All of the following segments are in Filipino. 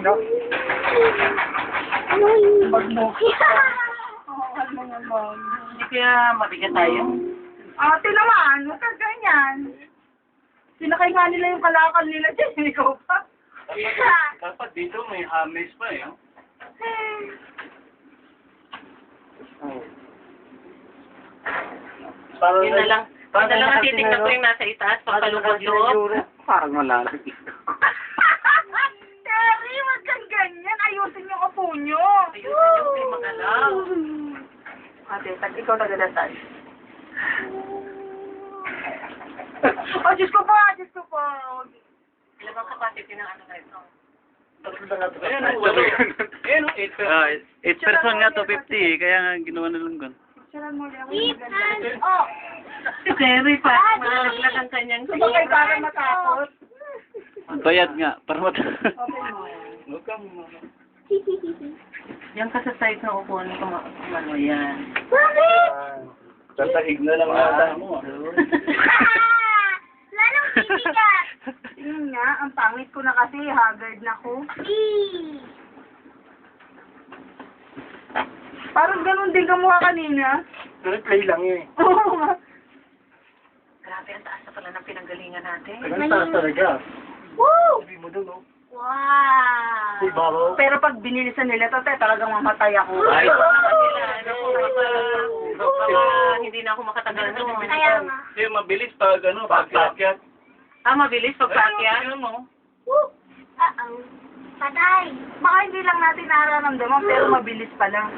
no? Bag mo. Ano naman. Hindi kaya mabigat tayo. Ate naman, huwag ka ganyan. Sinakay nga nila yung kalakal nila dyan, ikaw pa. Dapat dito may hames pa eh. Yun na lang. Yun na lang ang titignan ko yung nasa itaas. Pagkalungkod loob. Parang malalag. Terry, huwag kang ganyan. Ayusin yung upo nyo. Ayusin yung may magalaw. Ate, ikaw nagdadasal. Oh, Diyos ko po, Diyos ko po. Ilan ang capacity ng ano na ito? Ayan, 8 person nga to 50 eh, kaya nga ginawa na lang gun. Picturean mo lang. Oh, Si Terry pa. Malaglag ang kanyang sabagay para matakot. Bayad nga, para Open mo. Huwag kang Yan ka sa side ng upuan ko. Kumano yan. Tatahig na lang ata mo. Lalong bibigat. Tingnan nga, ang pangit ko na kasi, haggard na ko. Parang ganun din ka mukha kanina. Play lang yun eh. Oo nga. Grabe, ang taas na pala ng pinanggalingan natin. Ang taas talaga. Woo! Sabi mo doon, oh. Wow! Si Baro. Pero pag binilisan nila to, talagang mamatay ako. Ay, hindi na ako makatagal doon. Kaya nga. Hindi, mabilis pag ano, pag-akyat. Mabilis pagpakya. Ayun mo. Woo! Patay! Baka hindi lang natin nararamdaman, pero mabilis pa lang.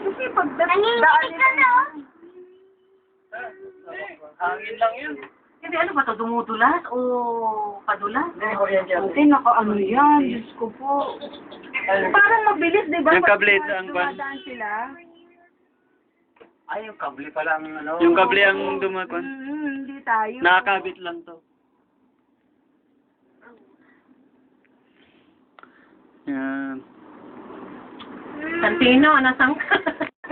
Kasi pag daan nila... Hangin lang yun. Hindi, ano ba ito? Dumudulas o padulas? Kasi naka-ano yan, Diyos ko po. Parang mabilis, di ba? Yung Pag kable ang dumadaan sila. Ay, yung kable pala ang ano. Yung kable ang dumakon. Hindi tayo. Nakakabit lang to. Yan. Santino, nasang ka?